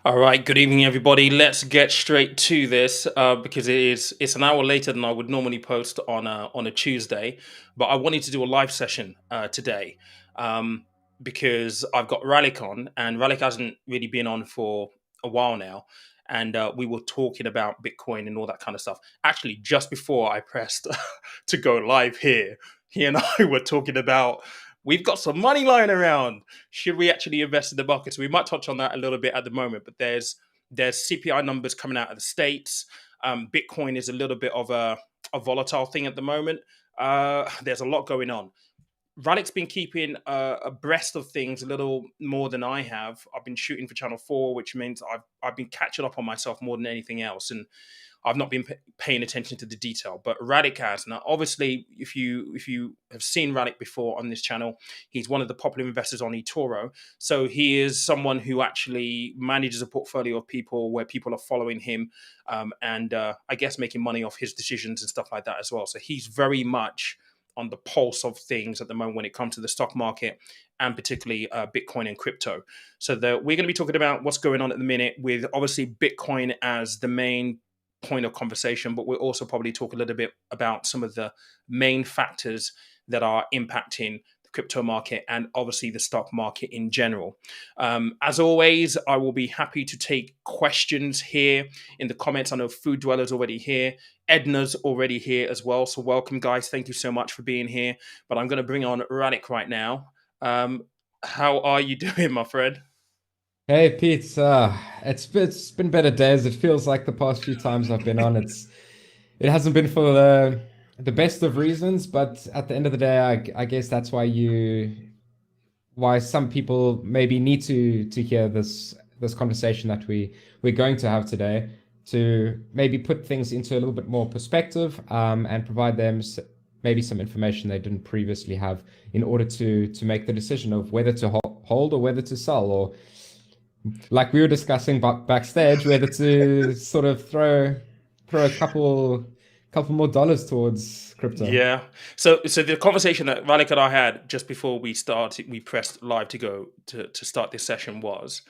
All right, good evening, everybody. Let's get straight to this because it's an hour later than I would normally post on a Tuesday, but I wanted to do a live session today um, because I've got Ralik on, and Ralik hasn't really been on for a while now, and we were talking about Bitcoin and all that kind of stuff. Actually, just before I pressed to go live here, he and I were talking about we've got some money lying around, should we actually invest in the market? So we might touch on that a little bit at the moment, but there's CPI numbers coming out of the States. Bitcoin is a little bit of a volatile thing at the moment. There's a lot going on. Radik's been keeping abreast of things a little more than I have. I've been shooting for Channel 4, which means I've been catching up on myself more than anything else. And I've not been paying attention to the detail, but Radic has. Now, obviously, if you have seen Radic before on this channel, he's one of the popular investors on eToro. So he is someone who actually manages a portfolio of people where people are following him, and I guess making money off his decisions and stuff like that as well. So he's very much on the pulse of things at the moment when it comes to the stock market and particularly Bitcoin and crypto. So we're going to be talking about what's going on at the minute with obviously Bitcoin as the main point of conversation, but we'll also probably talk a little bit about some of the main factors that are impacting the crypto market and obviously the stock market in general. As always, I will be happy to take questions here in the comments. I know Food Dweller's already here. Edna's already here as well. So welcome, guys. Thank you so much for being here. But I'm going to bring on Radik right now. How are you doing, my friend? Hey Pete, it's been better days. It feels like the past few times I've been on, it hasn't been for the best of reasons, but at the end of the day, I guess that's why some people maybe need to hear this conversation that we're going to have today to maybe put things into a little bit more perspective, and provide them maybe some information they didn't previously have in order to make the decision of whether to hold or whether to sell, or like we were discussing backstage, whether to sort of throw a couple more dollars towards crypto. Yeah. So the conversation that Ralik and I had just before we pressed live to go to start this session was,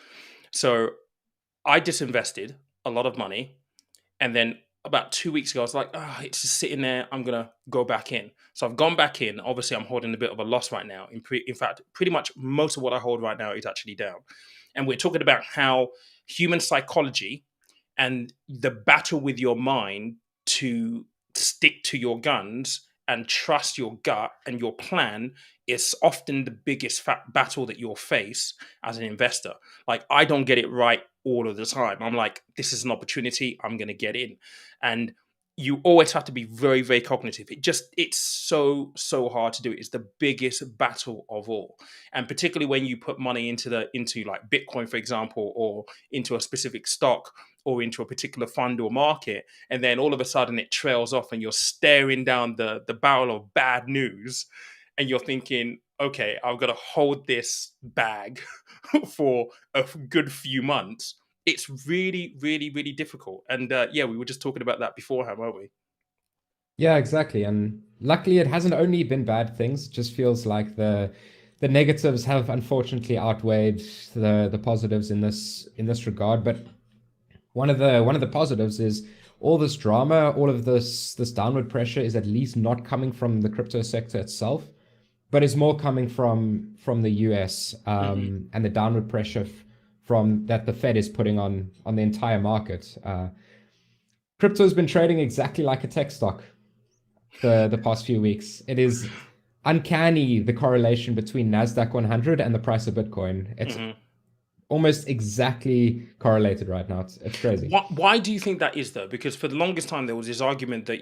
so I disinvested a lot of money, and then about 2 weeks ago, I was like, it's just sitting there. I'm gonna go back in. So I've gone back in. Obviously, I'm holding a bit of a loss right now. In fact, pretty much most of what I hold right now is actually down. And we're talking about how human psychology and the battle with your mind to stick to your guns and trust your gut and your plan is often the biggest battle that you'll face as an investor. Like, I don't get it right all of the time. I'm like, this is an opportunity, I'm going to get in. And you always have to be very, very cognitive. It's so hard to do. It's the biggest battle of all. And particularly when you put money into like Bitcoin, for example, or into a specific stock or into a particular fund or market, and then all of a sudden it trails off and you're staring down the barrel of bad news, and you're thinking, okay, I've got to hold this bag for a good few months. It's really, really, really difficult. And yeah, we were just talking about that beforehand, weren't we? Yeah, exactly. And luckily, it hasn't only been bad things. It just feels like the negatives have unfortunately outweighed the positives in this regard. But one of the positives is all this drama, all of this downward pressure is at least not coming from the crypto sector itself, but is more coming from the US, Hmm. and the downward pressure from that the Fed is putting on the entire market. Crypto has been trading exactly like a tech stock the past few weeks. It is uncanny, the correlation between Nasdaq 100 and the price of Bitcoin. It's Hmm. almost exactly correlated right now. It's crazy. Why do you think that is, though? Because for the longest time, there was this argument that,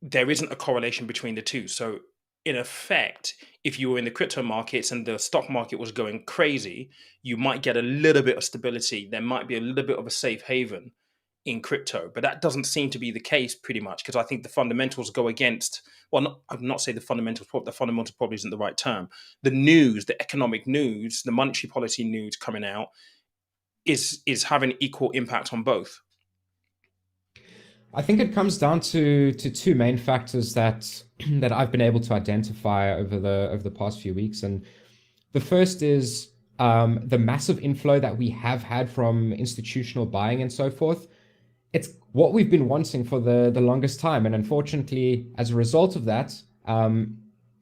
there isn't a correlation between the two. So, in effect, if you were in the crypto markets and the stock market was going crazy, you might get a little bit of stability. There might be a little bit of a safe haven in crypto, but that doesn't seem to be the case pretty much because I think the fundamentals go against. Well, I'm not say the fundamentals. The fundamentals probably isn't the right term. The news, the economic news, the monetary policy news coming out is having equal impact on both. I think it comes down to two main factors that I've been able to identify over the past few weeks. And the first is the massive inflow that we have had from institutional buying and so forth, it's what we've been wanting for the longest time. And unfortunately, as a result of that,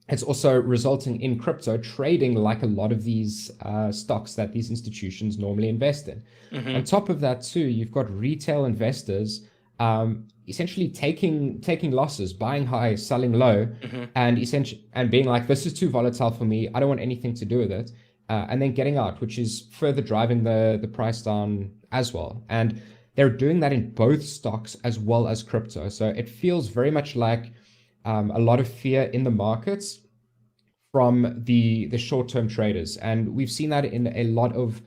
it's also resulting in crypto trading like a lot of these stocks that these institutions normally invest in. On top of that, too, you've got retail investors essentially taking losses, buying high, selling low, and essentially and being like, this is too volatile for me. I don't want anything to do with it, and then getting out, which is further driving the price down as well. And they're doing that in both stocks as well as crypto. So it feels very much like a lot of fear in the markets from the short-term traders. And we've seen that in a lot of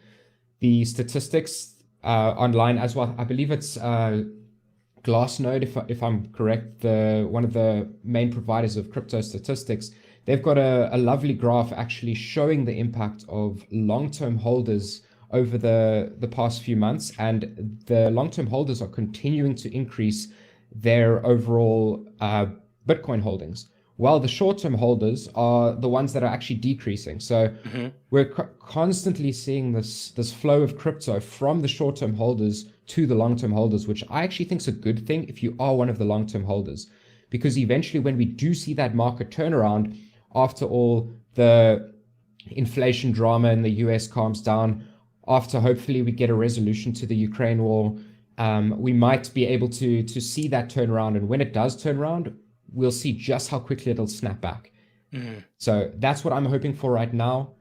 the statistics online as well. I believe it's Glassnode, if I'm correct, one of the main providers of crypto statistics. They've got a lovely graph actually showing the impact of long-term holders over the past few months, and the long-term holders are continuing to increase their overall Bitcoin holdings, while the short-term holders are the ones that are actually decreasing. So we're constantly seeing this flow of crypto from the short-term holders to the long-term holders, which I actually think is a good thing if you are one of the long-term holders, because eventually when we do see that market turnaround, after all the inflation drama in the US calms down, after hopefully we get a resolution to the Ukraine war, we might be able to see that turnaround. And when it does turn around, we'll see just how quickly it'll snap back. So that's what I'm hoping for right now.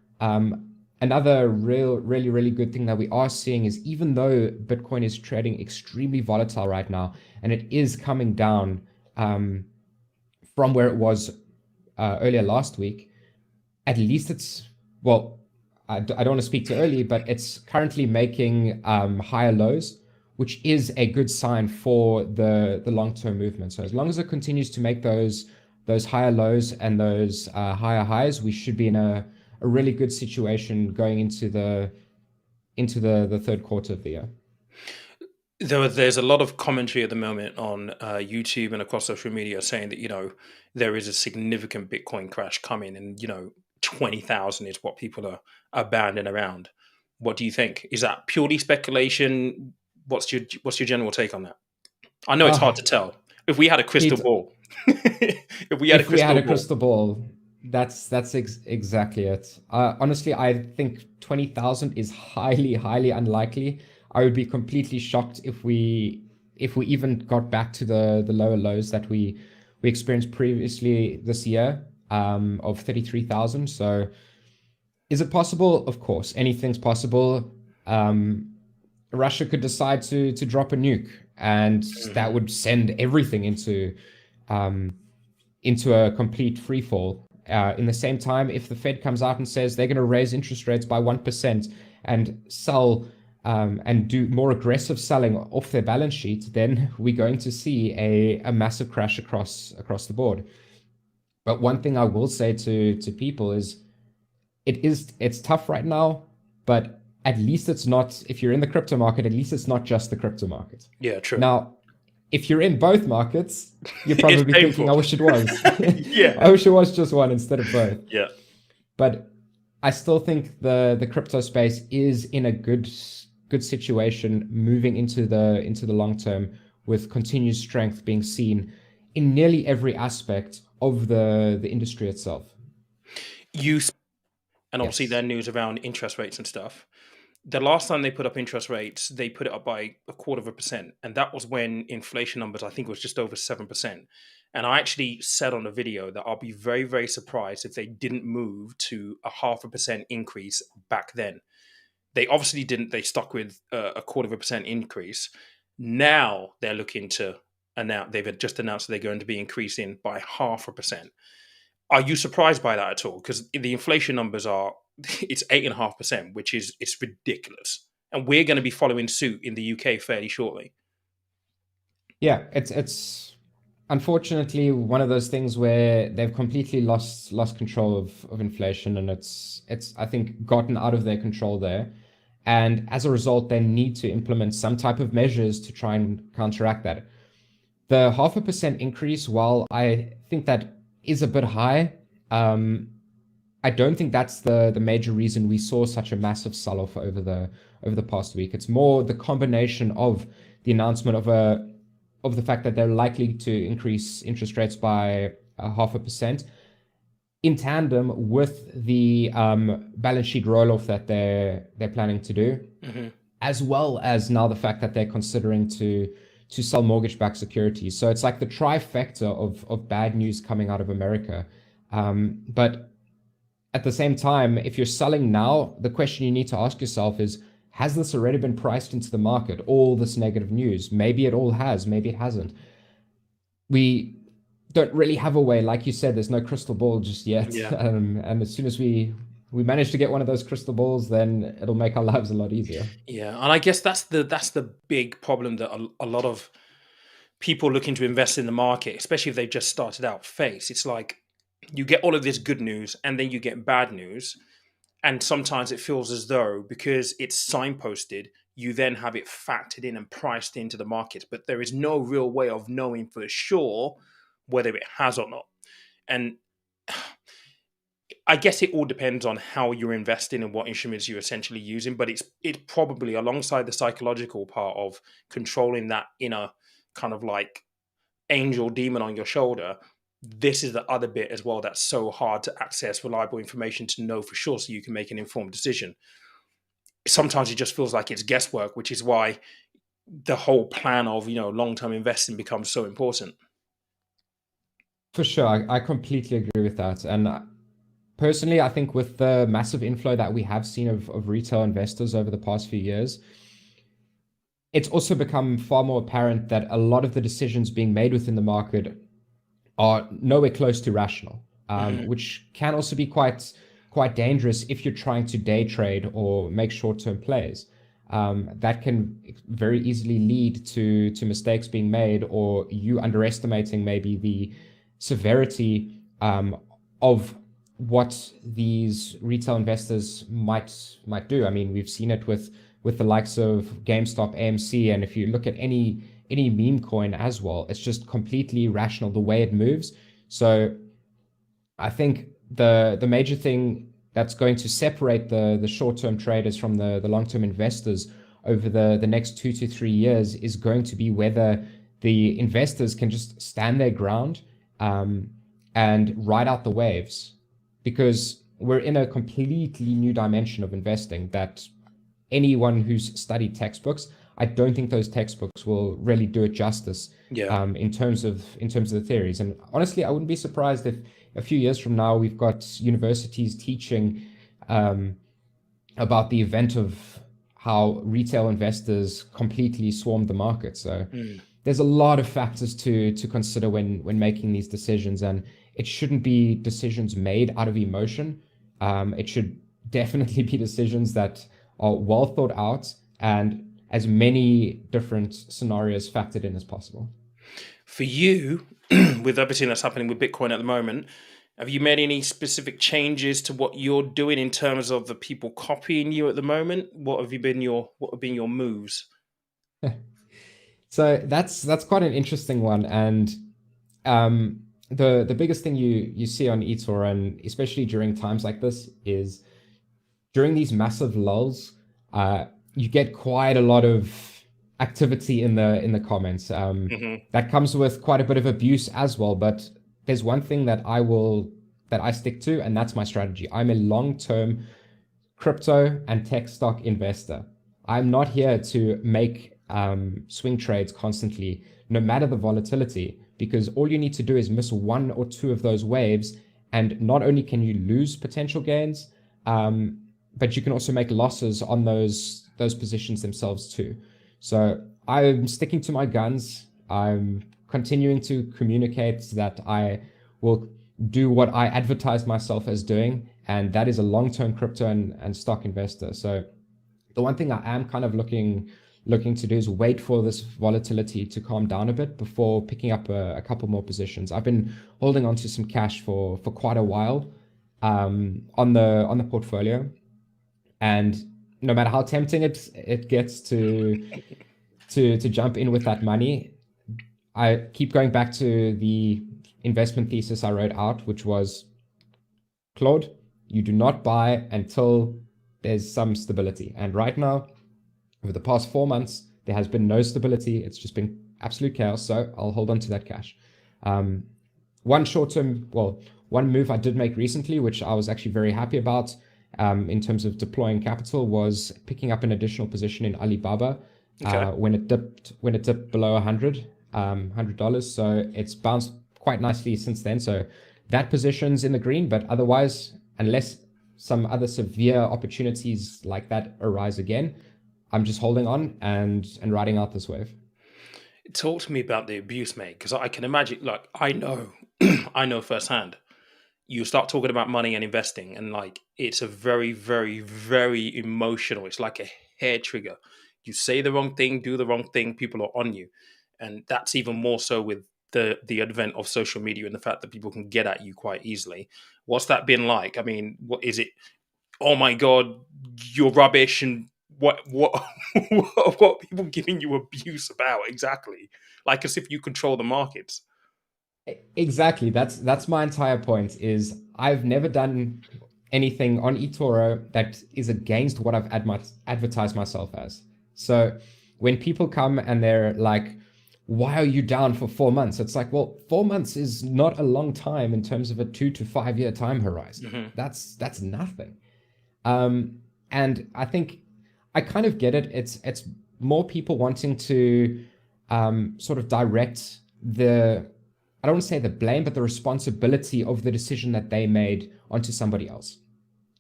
Another really good thing that we are seeing is, even though Bitcoin is trading extremely volatile right now, and it is coming down from where it was earlier last week, at least it's, well, I don't want to speak too early, but it's currently making higher lows, which is a good sign for the long-term movement. So as long as it continues to make those higher lows and those higher highs, we should be in a really good situation going into the third quarter of the year. There's a lot of commentary at the moment on YouTube and across social media saying that there is a significant Bitcoin crash coming, and 20,000 is what people are banding around. What do you think? Is that purely speculation? What's your general take on that? I know it's hard to tell. If we had a crystal ball, if we had a crystal ball, that's exactly it. Honestly, I think 20,000 is highly unlikely. I would be completely shocked if we even got back to the lower lows that we experienced previously this year of 33,000. So is it possible? Of course, anything's possible. Russia could decide to drop a nuke, and that would send everything into a complete free fall. In the same time, if the Fed comes out and says they're going to raise interest rates by 1% and sell and do more aggressive selling off their balance sheet, then we're going to see a massive crash across the board. But one thing I will say to people is it's tough right now, but at least it's not, if you're in the crypto market, at least it's not just the crypto market. Yeah, true. Now, if you're in both markets, you're probably thinking, I wish it was. Yeah. I wish it was just one instead of both. Yeah. But I still think the crypto space is in a good situation moving into the long term, with continued strength being seen in nearly every aspect of the industry itself. And obviously their news around interest rates and stuff. The last time they put up interest rates, they put it up by 0.25%. And that was when inflation numbers, I think, was just over 7%. And I actually said on the video that I'll be very, very surprised if they didn't move to a 0.5% increase back then. They obviously didn't. They stuck with a 0.25% increase. Now they're looking to announce, they've just announced they're going to be increasing by 0.5%. Are you surprised by that at all? Because the inflation numbers it's 8.5%, which is, it's ridiculous. And we're going to be following suit in the UK fairly shortly. Yeah, it's unfortunately one of those things where they've completely lost control of inflation, and it's I think gotten out of their control there. And as a result, they need to implement some type of measures to try and counteract that. The 0.5% increase, while I think that is a bit high, I I don't think that's the major reason we saw such a massive sell-off over the past week. It's more the combination of the announcement of the fact that they're likely to increase interest rates by 0.5%, in tandem with the balance sheet roll-off that they're planning to do, as well as now the fact that they're considering to sell mortgage-backed securities. So it's like the trifecta of bad news coming out of America. But at the same time, if you're selling now, the question you need to ask yourself is, has this already been priced into the market? All this negative news? Maybe it all has, maybe it hasn't. We don't really have a way, like you said, there's no crystal ball just yet. Yeah. And as soon as we manage to get one of those crystal balls, then it'll make our lives a lot easier. Yeah, and I guess that's the big problem that a lot of people looking to invest in the market, especially if they've just started out, face. It's like you get all of this good news and then you get bad news. And sometimes it feels as though because it's signposted, you then have it factored in and priced into the market. But there is no real way of knowing for sure whether it has or not. And I guess it all depends on how you're investing and what instruments you're essentially using. But it's probably alongside the psychological part of controlling that inner kind of like angel demon on your shoulder. This is the other bit as well that's so hard to access reliable information to know for sure so you can make an informed decision. Sometimes it just feels like it's guesswork, which is why the whole plan of, long-term investing becomes so important. For sure, I completely agree with that. And personally, I think with the massive inflow that we have seen of retail investors over the past few years, it's also become far more apparent that a lot of the decisions being made within the market are nowhere close to rational, which can also be quite dangerous if you're trying to day trade or make short-term plays. That can very easily lead to mistakes being made, or you underestimating maybe the severity of what these retail investors might do. I mean, we've seen it with the likes of GameStop, AMC, and if you look at any meme coin as well, it's just completely irrational the way it moves. So I think the major thing that's going to separate the short-term traders from the long-term investors over the next 2 to 3 years is going to be whether the investors can just stand their ground and ride out the waves, because we're in a completely new dimension of investing that anyone who's studied textbooks, I don't think those textbooks will really do it justice. Yeah. In terms of the theories. And honestly, I wouldn't be surprised if a few years from now we've got universities teaching about the event of how retail investors completely swarmed the market. So there's a lot of factors to consider when making these decisions, and it shouldn't be decisions made out of emotion. It should definitely be decisions that are well thought out and as many different scenarios factored in as possible. For you, with everything that's happening with Bitcoin at the moment, have you made any specific changes to what you're doing in terms of the people copying you at the moment? What have been your moves? So that's quite an interesting one, and the biggest thing you see on eToro, and especially during times like this, is during these massive lulls, you get quite a lot of activity in the comments. That comes with quite a bit of abuse as well. But there's one thing that I stick to, and that's my strategy. I'm a long-term crypto and tech stock investor. I'm not here to make swing trades constantly, no matter the volatility, because all you need to do is miss one or two of those waves, and not only can you lose potential gains, but you can also make losses on those positions themselves too. So I'm sticking to my guns. I'm continuing to communicate that I will do what I advertise myself as doing, and that is a long-term crypto and stock investor. So the one thing I am kind of looking to do is wait for this volatility to calm down a bit before picking up a couple more positions. I've been holding on to some cash for quite a while on the portfolio, and no matter how tempting it gets to jump in with that money, I keep going back to the investment thesis I wrote out, which was, Claude, You do not buy until there's some stability. And right now, over the past 4 months, there has been no stability. It's just been absolute chaos. So I'll hold on to that cash. Um, one short term, well, one move I did make recently, which I was actually very happy about in terms of deploying capital, was picking up an additional position in Alibaba Okay. when it dipped below $100. So it's bounced quite nicely since then. So that position's in the green, but otherwise, unless some other severe opportunities like that arise again, I'm just holding on and riding out this wave. Talk to me about the abuse, mate, because I can imagine. Like, I know, I know firsthand. You start talking about money and investing, and like, it's a very, very, very emotional. It's like a hair trigger. You say the wrong thing, do the wrong thing, people are on you, and that's even more so with the advent of social media and the fact that people can get at you quite easily. What's that been like? I mean, what is it? Oh my god, you're rubbish, and what what people giving you abuse about exactly? Like as if you control the markets. Exactly. That's my entire point. Is I've never done anything on eToro that is against what I've advertised myself as. So when people come and they're like, "Why are you down for 4 months?" It's like, well, 4 months is not a long time in terms of a 2 to 5 year time horizon. Hmm. That's nothing. Um, and I think I kind of get it. It's more people wanting to sort of direct the, I don't want to say the blame, but the responsibility of the decision that they made onto somebody else.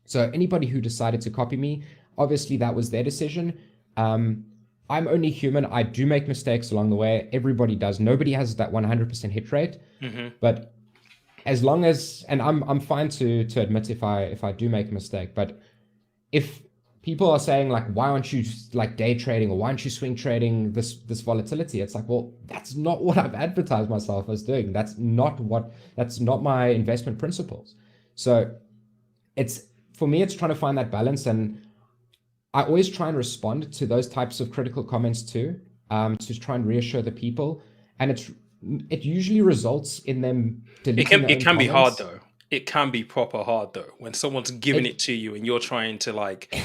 So anybody who decided to copy me, obviously that was their decision. Um, I'm only human. I do make mistakes along the way. Everybody does. Nobody has that 100% hit rate. Hmm. But as long as, and I'm fine to admit if I do make a mistake, but if people are saying like, why aren't you like day trading, or why aren't you swing trading this volatility, it's like, well, that's not what I've advertised myself as doing. That's not my investment principles. So it's, for me, it's trying to find that balance. And I always try and respond to those types of critical comments too, to try and reassure the people. And it usually results in them deleting their It own can be hard comments. though. It can be proper hard though when someone's giving it It to you and you're trying to like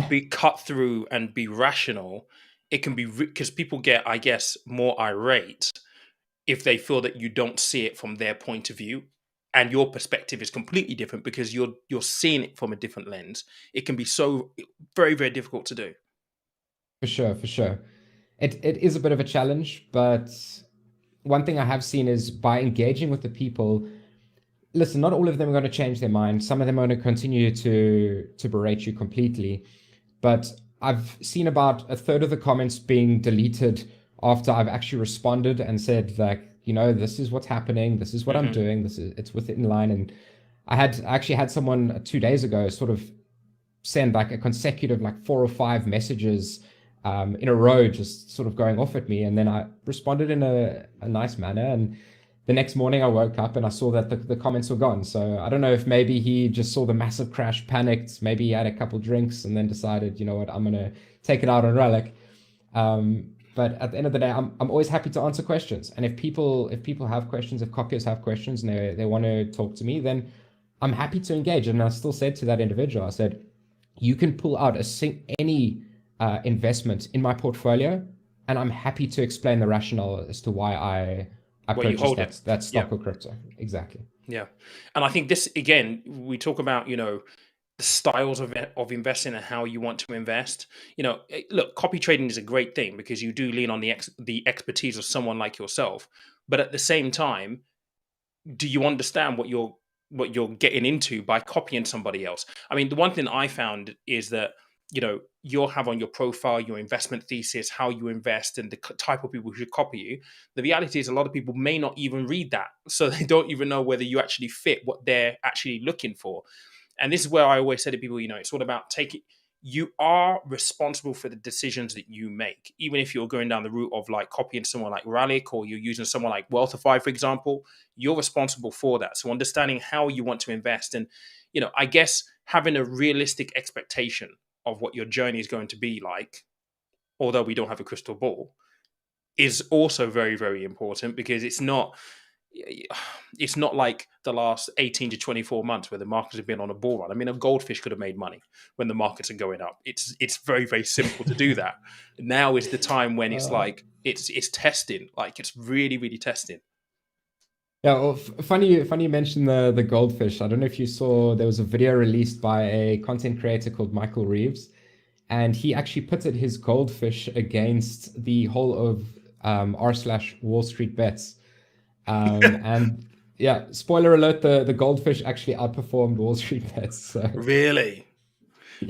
be cut through and be rational. It can be because people get, I guess, more irate if they feel that you don't see it from their point of view and your perspective is completely different because you're seeing it from a different lens. It can be so very, very difficult to do. For sure, for sure. It is a bit of a challenge, but one thing I have seen is by engaging with the people, listen, not all of them are going to change their mind. Some of them are going to continue to berate you completely. But I've seen about a third of the comments being deleted after I've actually responded and said, like, this is what's happening, this is what I'm Hmm. doing, it's within line. And I actually had someone 2 days ago sort of send like a consecutive like 4 or 5 messages in a row, just sort of going off at me. And then I responded in a nice manner. And the next morning I woke up and I saw that the comments were gone. So I don't know if maybe he just saw the massive crash, panicked, maybe he had a couple drinks and then decided, you know what, I'm going to take it out on Relic. But at the end of the day, I'm always happy to answer questions. And if people have questions, if copyists have questions and they want to talk to me, then I'm happy to engage. And I still said to that individual, I said, you can pull out any investment in my portfolio, and I'm happy to explain the rationale as to why I Where you purchased hold it. that Yeah. stock or crypto. Exactly. Yeah. And I think this, again, we talk about, the styles of investing and how you want to invest. Look, copy trading is a great thing because you do lean on the expertise of someone like yourself. But at the same time, do you understand what you're getting into by copying somebody else? I mean, the one thing I found is that you'll have on your profile your investment thesis, how you invest, and the type of people who should copy you. The reality is, a lot of people may not even read that, so they don't even know whether you actually fit what they're actually looking for. And this is where I always say to people, it's all about taking. You are responsible for the decisions that you make, even if you're going down the route of like copying someone like Rallic or you're using someone like Wealthify, for example. You're responsible for that. So understanding how you want to invest, and I guess having a realistic expectation of what your journey is going to be like, although we don't have a crystal ball, is also very, very important because it's not. it's not like the last 18 to 24 months where the markets have been on a bull run. I mean, a goldfish could have made money when the markets are going up. It's very, very simple to do that. Now is the time when it's Uh, like it's testing, like it's really, really testing. Yeah, well, funny you mentioned the goldfish. I don't know if you saw there was a video released by a content creator called Michael Reeves, and he actually pitted his goldfish against the whole of r/Wall Street bets. And yeah, spoiler alert: the goldfish actually outperformed Wall Street bets. So Really?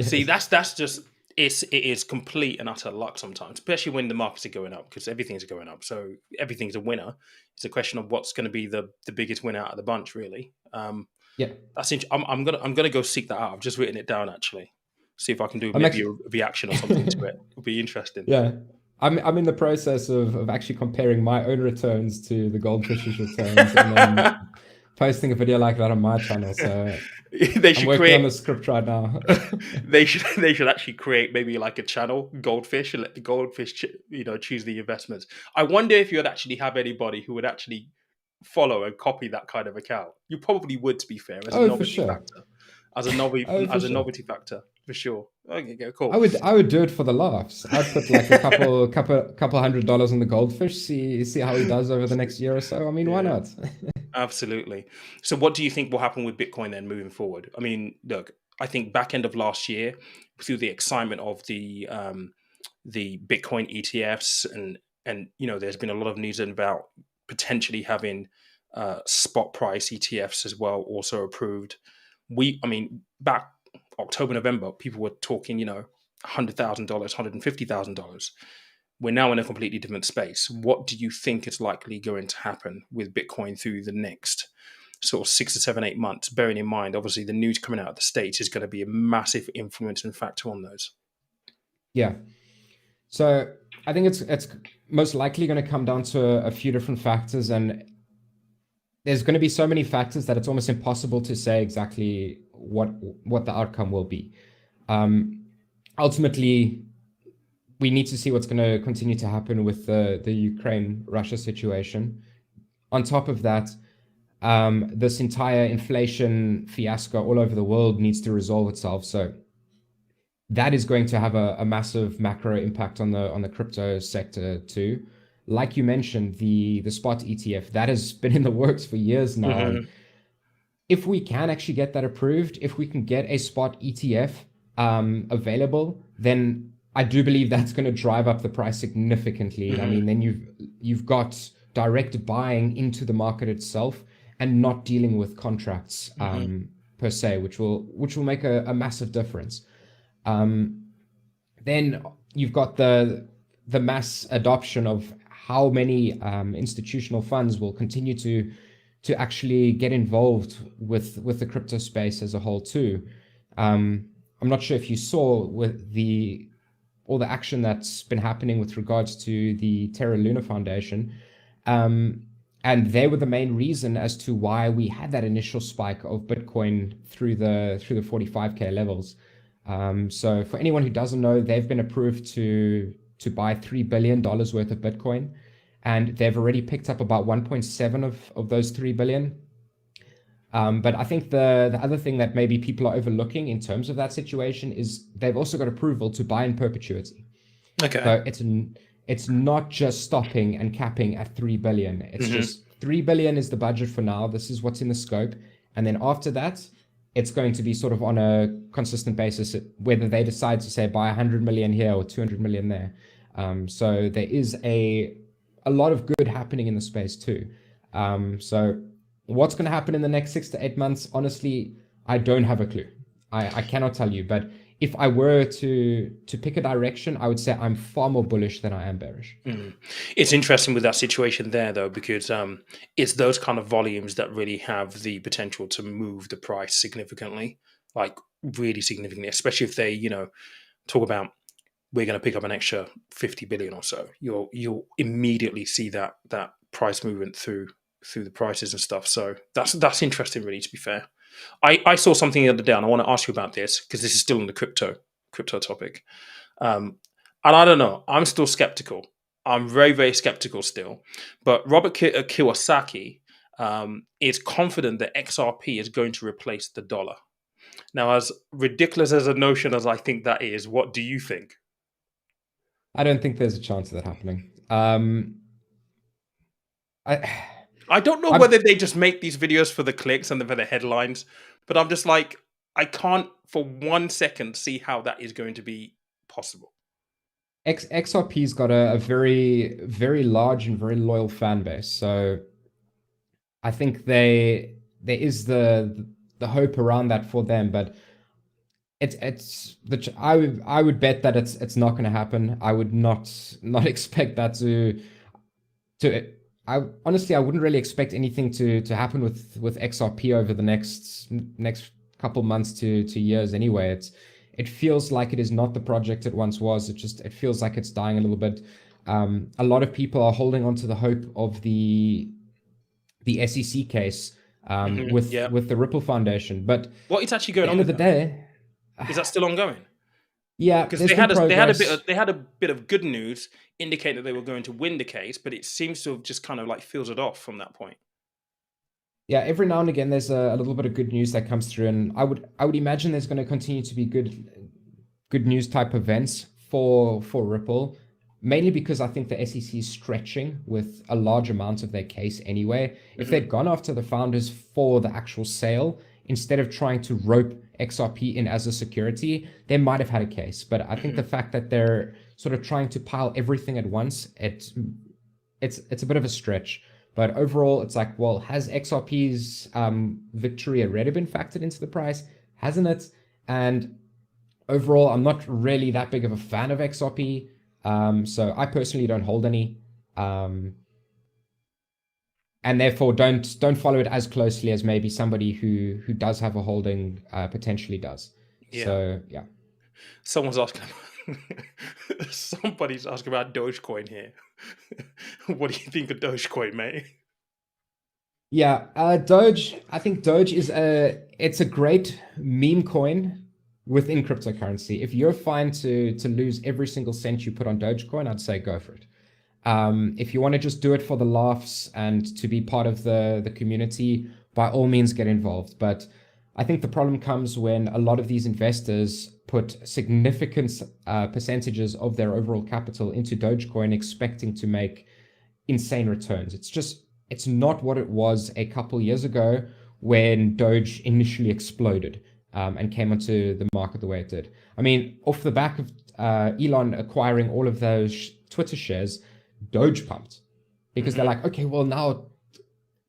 See, yes, that's just it is complete and utter luck sometimes, especially when the markets are going up because everything's going up. So everything's a winner. It's a question of what's going to be the biggest winner out of the bunch, really. yeah. I'm gonna go seek that out. I've just written it down actually. See if I can do I'm maybe a actually reaction or something to it. It'll be interesting. yeah. I'm in the process of actually comparing my own returns to the goldfish's returns, and then posting a video like that on my channel. So They I'm should working on create. the script right now. They should actually create maybe like a channel goldfish and let the goldfish choose the investments. I wonder if you'd actually have anybody who would actually follow and copy that kind of account. You probably would, to be fair, as a Oh, for novelty sure. factor, as a novelty Oh, for as a sure. novelty factor for sure. Okay, cool. I would do it for the laughs. I'd put like a couple $100 on the goldfish, see how he does over the next year or so. I mean, why Yeah. not? Absolutely. So, what do you think will happen with Bitcoin then moving forward? I mean, look, I think back end of last year, through the excitement of the Bitcoin ETFs, and there's been a lot of news about potentially having spot price ETFs as well, also approved. I mean, back October, November, people were talking, $100,000, $150,000. We're now in a completely different space. What do you think is likely going to happen with Bitcoin through the next sort of 6 to 7, 8 months? Bearing in mind, obviously, the news coming out of the States is going to be a massive influence and factor on those. Yeah. So I think it's most likely going to come down to a few different factors, and there's going to be so many factors that it's almost impossible to say exactly what the outcome will be. Ultimately, we need to see what's going to continue to happen with the Ukraine Russia situation. On top of that, this entire inflation fiasco all over the world needs to resolve itself. So that is going to have a massive macro impact on the crypto sector too. Like you mentioned, the spot ETF that has been in the works for years now, and Hmm. if we can actually get that approved, if we can get a spot ETF available, then I do believe that's going to drive up the price significantly. I Hmm. mean, then you've got direct buying into the market itself and not dealing with contracts Hmm. per se, which will make a massive difference. Um, then you've got the mass adoption of how many institutional funds will continue to actually get involved with the crypto space as a whole too. I'm not sure if you saw with the all the action that's been happening with regards to the Terra Luna Foundation. Um, and they were the main reason as to why we had that initial spike of Bitcoin through the 45K levels. So for anyone who doesn't know, they've been approved to buy $3 billion worth of Bitcoin, and they've already picked up about 1.7 of those 3 billion. But I think the other thing that maybe people are overlooking in terms of that situation is they've also got approval to buy in perpetuity. Okay. So it's not just stopping and capping at 3 billion. It's Hmm. just 3 billion is the budget for now. This is what's in the scope, and then after that, it's going to be sort of on a consistent basis. Whether they decide to say buy 100 million here or 200 million there. So there is a lot of good happening in the space too. So what's going to happen in the next 6 to 8 months? Honestly, I don't have a clue. I cannot tell you, but if I were to pick a direction, I would say I'm far more bullish than I am bearish. Mm. It's interesting with that situation there, though, because it's those kind of volumes that really have the potential to move the price significantly, like really significantly, especially if they, talk about we're going to pick up an extra 50 billion or so. You'll immediately see that price movement through the prices and stuff. So that's interesting, really. To be fair, I saw something the other day, and I want to ask you about this because this is still on the crypto topic. Um, and I don't know. I'm still skeptical. I'm very, very skeptical still. But Robert Kiyosaki is confident that XRP is going to replace the dollar. Now, as ridiculous as a notion as I think that is, what do you think? I don't think there's a chance of that happening. I, I don't know I'm whether they just make these videos for the clicks and for the headlines, but I'm just like, I can't for 1 second see how that is going to be possible. XRP's got a very, very large and very loyal fan base. So I think there is the hope around that for them, but I would bet that it's not going to happen. I would not expect that to I honestly I wouldn't really expect anything to happen with XRP over the next couple months to years anyway. It feels like it is not the project it once was. It feels like it's dying a little bit. A lot of people are holding on to the hope of the SEC case Yeah. with the Ripple Foundation, but at What is actually the going on end of with the that? day, Is that still ongoing? yeah, Because there's been progress. they had a bit of good news indicating that they were going to win the case, but it seems to have just kind of like filtered off from that point. Yeah, every now and again there's a little bit of good news that comes through, and I would imagine there's going to continue to be good news type events for Ripple, mainly because I think the SEC is stretching with a large amount of their case anyway. If Hmm. they'd gone after the founders for the actual sale instead of trying to rope XRP in as a security, they might have had a case. But I think Hmm. the fact that they're sort of trying to pile everything at once, it's a bit of a stretch. But overall, it's like, well, has XRP's victory already been factored into the price? Hasn't it? And overall, I'm not really that big of a fan of XRP. So I personally don't hold any, um, and therefore don't follow it as closely as maybe somebody who does have a holding potentially does. Yeah. So yeah. Someone's asking. Somebody's asking about Dogecoin here. What do you think of Dogecoin, mate? Yeah, Doge. I think Doge it's a great meme coin within cryptocurrency. If you're fine to lose every single cent you put on Dogecoin, I'd say go for it. If you want to just do it for the laughs and to be part of the community, by all means get involved. But I think the problem comes when a lot of these investors put significant percentages of their overall capital into Dogecoin, expecting to make insane returns. It's not what it was a couple years ago when Doge initially exploded and came onto the market the way it did. I mean, off the back of Elon acquiring all of those Twitter shares, Doge pumped because they're Hmm. like, okay, well now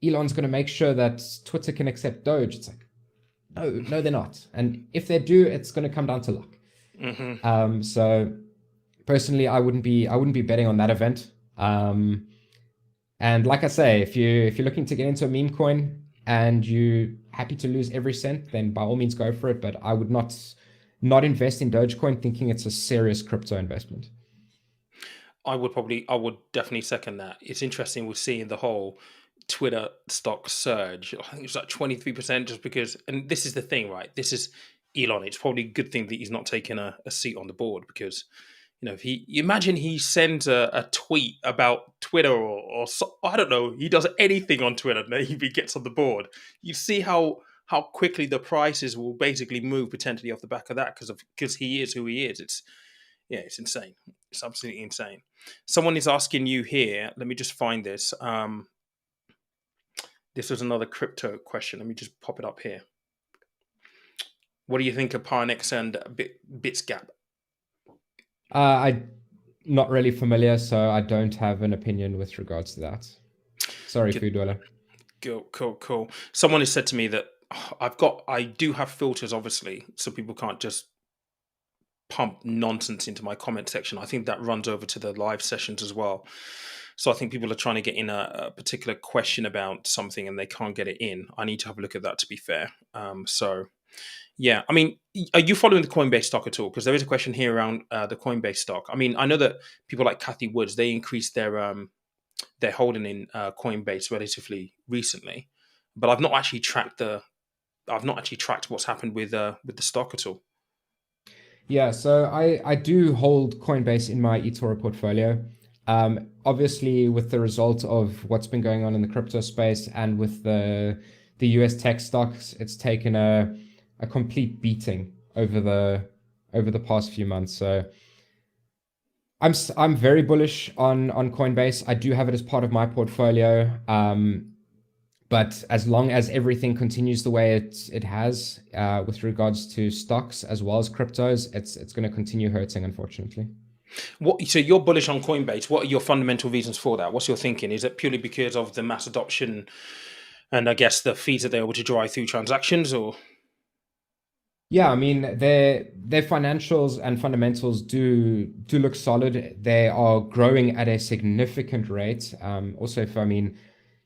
Elon's going to make sure that Twitter can accept Doge. It's like, no, they're not. And if they do, it's going to come down to luck. Hmm. So personally, I wouldn't be betting on that event. And like I say, if you're looking to get into a meme coin and you're happy to lose every cent, then by all means go for it. But I would not invest in Dogecoin thinking it's a serious crypto investment. I would definitely second that. It's interesting we're seeing the whole Twitter stock surge. I think it's like 23% just because, and this is the thing, right? This is Elon. It's probably a good thing that he's not taking a seat on the board because, if he, you imagine he sends a tweet about Twitter I don't know, he does anything on Twitter and then he gets on the board. You see how quickly the prices will basically move potentially off the back of that because he is who he is. It's insane. It's absolutely insane. Someone is asking you here. Let me just find this. This was another crypto question. Let me just pop it up here. What do you think of Parnex and Bitsgap? I'm not really familiar, so I don't have an opinion with regards to that. Sorry, Good. Food Dweller. Cool. Someone has said to me that I do have filters, obviously, so people can't just pump nonsense into my comment section. I think that runs over to the live sessions as well. So I think people are trying to get in a particular question about something and they can't get it in. I need to have a look at that, to be fair. So yeah, I mean, are you following the Coinbase stock at all? Because there is a question here around the Coinbase stock. I mean, I know that people like Kathy Woods, they increased their holding in Coinbase relatively recently, but I've not actually tracked what's happened with the stock at all. Yeah, so I do hold Coinbase in my eToro portfolio. Obviously, with the result of what's been going on in the crypto space and with the US tech stocks, it's taken a complete beating over the past few months. So I'm very bullish on Coinbase. I do have it as part of my portfolio. But as long as everything continues the way it has with regards to stocks as well as cryptos, it's going to continue hurting, unfortunately. So you're bullish on Coinbase. What are your fundamental reasons for that? What's your thinking? Is it purely because of the mass adoption and I guess the fees that they're able to drive through transactions, or? Yeah, I mean their financials and fundamentals do look solid. They are growing at a significant rate. Also, if I mean,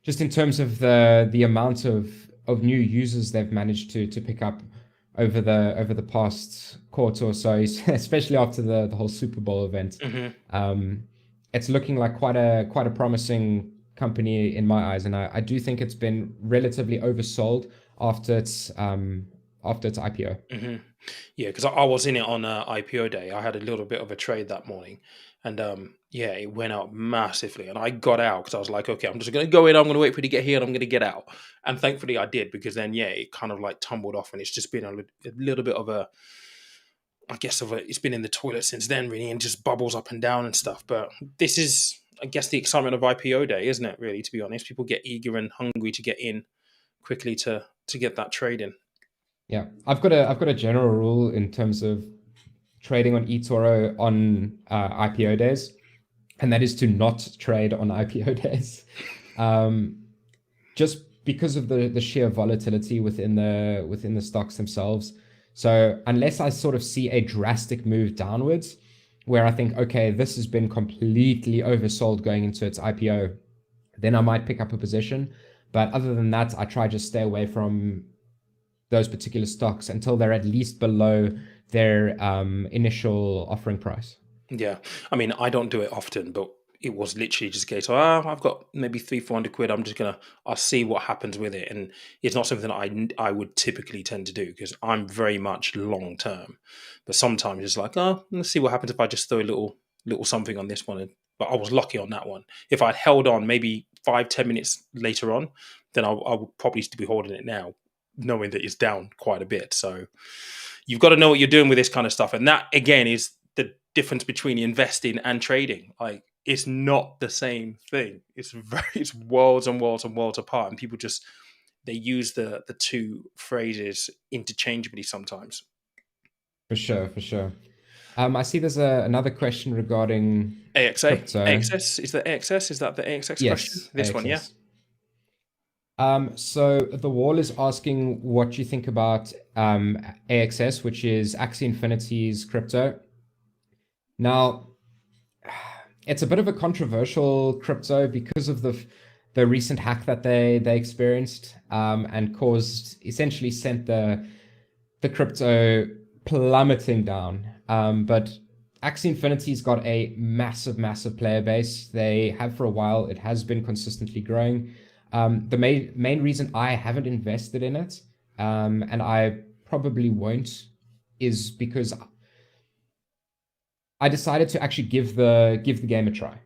just in terms of the amount of new users they've managed to pick up over the past quarter or so, especially after the whole Super Bowl event, it's looking like quite a promising company in my eyes, and I do think it's been relatively oversold after its IPO. Yeah, because I was in it on IPO day. I had a little bit of a trade that morning, and yeah, it went out massively. And I got out because I was like, okay, I'm just going to go in. I'm going to wait for it to get here, and I'm going to get out. And thankfully, I did, because then yeah, it kind of like tumbled off, and it's just been a little bit of a, I guess it's been in the toilet since then, really, and just bubbles up and down and stuff. But this is, I guess, the excitement of IPO day, isn't it? Really, to be honest, people get eager and hungry to get in quickly to get that trade in. Yeah, I've got a general rule in terms of trading on eToro on IPO days, and that is to not trade on IPO days, just because of the sheer volatility within the stocks themselves. So unless I sort of see a drastic move downwards, where I think, okay, this has been completely oversold going into its IPO, then I might pick up a position. But other than that, I try just stay away from those particular stocks until they're at least below their initial offering price. Yeah, I mean, I don't do it often, but it was literally just a case of, I've got maybe 300-400 quid. I'll see what happens with it, and it's not something that I would typically tend to do, because I'm very much long term. But sometimes it's like, let's see what happens if I just throw a little something on this one. But I was lucky on that one. If I'd held on maybe 5-10 minutes later on, then I would probably still be holding it now, knowing that it's down quite a bit. So you've got to know what you're doing with this kind of stuff, and that again is the difference between investing and trading. Like, it's not the same thing. It's worlds and worlds and worlds apart, and people just, they use the two phrases interchangeably sometimes. For sure, for sure. I see there's another question regarding AXA, crypto. AXS, is that AXS? Is that the AXX question? Yes, This one, yeah. AXS. So the wall is asking what you think about AXS, which is Axie Infinity's crypto. Now, it's a bit of a controversial crypto because of the recent hack that they experienced, and caused, essentially sent the crypto plummeting down. But Axie Infinity's got a massive player base. They have for a while. It has been consistently growing. The main reason I haven't invested in it, and I probably won't, is because I decided to actually give the game a try.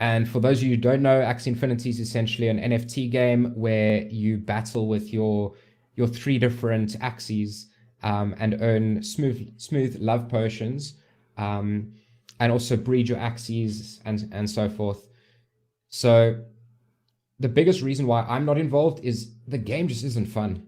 And for those of you who don't know, Axie Infinity is essentially an NFT game where you battle with your three different axes, and earn smooth love potions, and also breed your axes and so forth. So the biggest reason why I'm not involved is the game just isn't fun.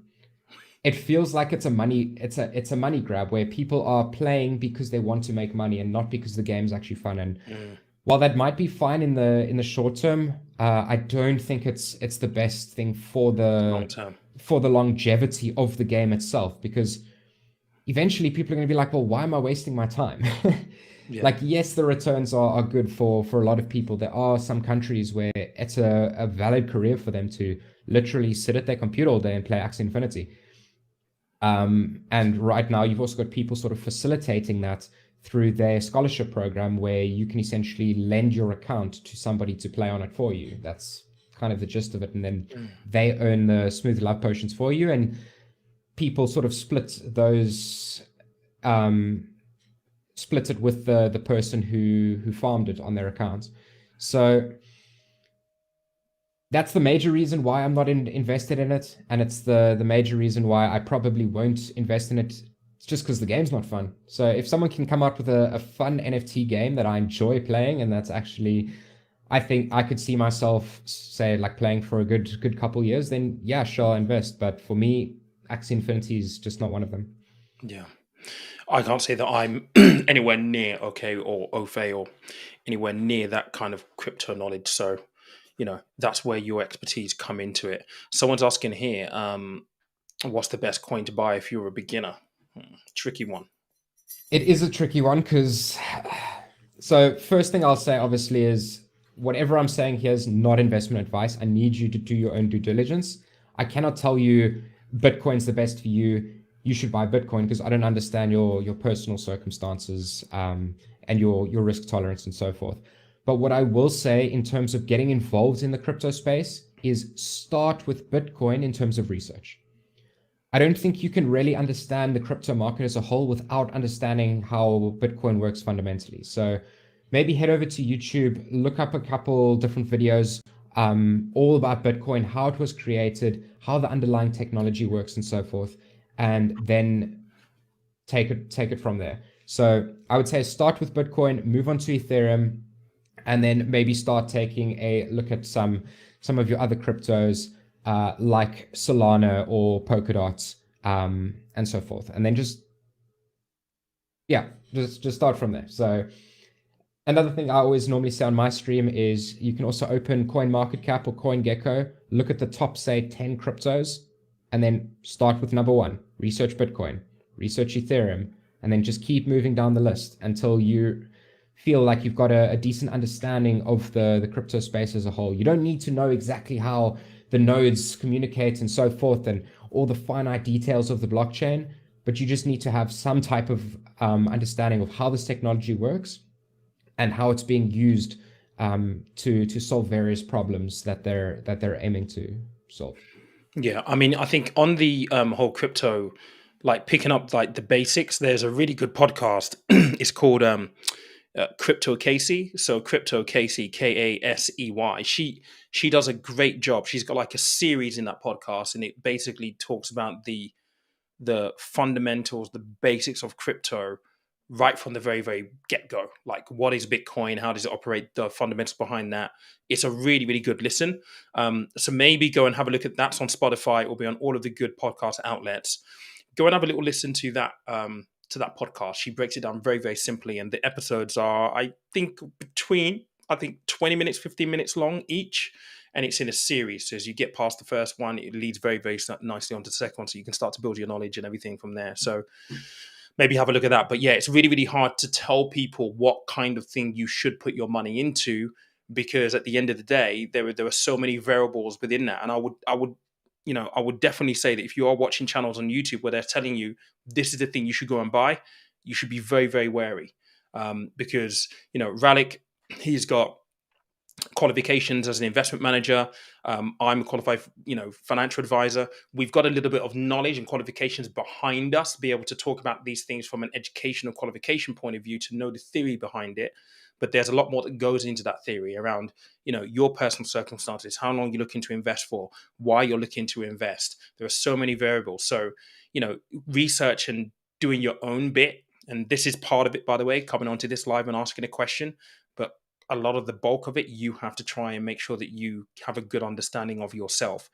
It feels like it's a money grab where people are playing because they want to make money and not because the game's actually fun. And while that might be fine in the short term, I don't think it's the best thing for Long term. for the longevity of the game itself, because eventually people are going to be like, well, why am I wasting my time? Yeah. Like, yes, the returns are good for a lot of people. There are some countries where it's a valid career for them to literally sit at their computer all day and play Axie Infinity. And right now you've also got people sort of facilitating that through their scholarship program, where you can essentially lend your account to somebody to play on it for you. That's kind of the gist of it. And then they earn the smooth love potions for you, and people sort of split those split it with the person who farmed it on their account. So that's the major reason why I'm not invested in it, and it's the major reason why I probably won't invest in it. It's just because the game's not fun. So if someone can come up with a fun NFT game that I enjoy playing, and that's actually, I think I could see myself say like playing for a good couple years, then yeah, sure, I'll invest. But for me, Axie Infinity is just not one of them. Yeah. I can't say that I'm anywhere near okay or au fait or anywhere near that kind of crypto knowledge. So, that's where your expertise come into it. Someone's asking here, what's the best coin to buy if you're a beginner? Tricky one. It is a tricky one because, so first thing I'll say obviously is whatever I'm saying here is not investment advice. I need you to do your own due diligence. I cannot tell you Bitcoin's the best for you. You should buy Bitcoin because I don't understand your personal circumstances and your risk tolerance and so forth. But what I will say in terms of getting involved in the crypto space is start with Bitcoin in terms of research. I don't think you can really understand the crypto market as a whole without understanding how Bitcoin works fundamentally. So maybe head over to YouTube, look up a couple different videos, all about Bitcoin, how it was created, how the underlying technology works, and so forth, and then take it from there. So I would say start with Bitcoin, move on to Ethereum, and then maybe start taking a look at some of your other cryptos like Solana or Polkadot, and so forth, and then just start from there. So another thing I always normally say on my stream is you can also open CoinMarketCap or CoinGecko, look at the top say 10 cryptos, and then start with number one. Research Bitcoin, research Ethereum, and then just keep moving down the list until you feel like you've got a decent understanding of the crypto space as a whole. You don't need to know exactly how the nodes communicate and so forth and all the finite details of the blockchain, but you just need to have some type of understanding of how this technology works and how it's being used to solve various problems that they're aiming to solve. Yeah, I mean, I think on the whole crypto, like picking up like the basics, there's a really good podcast. It's called Crypto Casey. So Crypto Casey, Kasey. She does a great job. She's got like a series in that podcast, and it basically talks about the fundamentals, the basics of crypto, right from the very very get go. Like what is Bitcoin? How does it operate? The fundamentals behind that. It's a really really good listen. So maybe go and have a look at that's on Spotify. It will be on all of the good podcast outlets. Go and have a little listen to that. To that podcast. She breaks it down very, very simply. And the episodes are, I think, between 20 minutes, 15 minutes long each. And it's in a series. So as you get past the first one, it leads very, very nicely onto the second one. So you can start to build your knowledge and everything from there. So maybe have a look at that. But yeah, it's really, really hard to tell people what kind of thing you should put your money into, because at the end of the day, there are so many variables within that. And I would definitely say that if you are watching channels on YouTube where they're telling you this is the thing you should go and buy, you should be very, very wary, because Ralik, he's got qualifications as an investment manager. I'm a qualified, financial advisor. We've got a little bit of knowledge and qualifications behind us to be able to talk about these things from an educational qualification point of view, to know the theory behind it. But there's a lot more that goes into that theory around, your personal circumstances, how long you're looking to invest for, why you're looking to invest. There are so many variables. So, research and doing your own bit. And this is part of it, by the way, coming onto this live and asking a question. But a lot of the bulk of it, you have to try and make sure that you have a good understanding of yourself.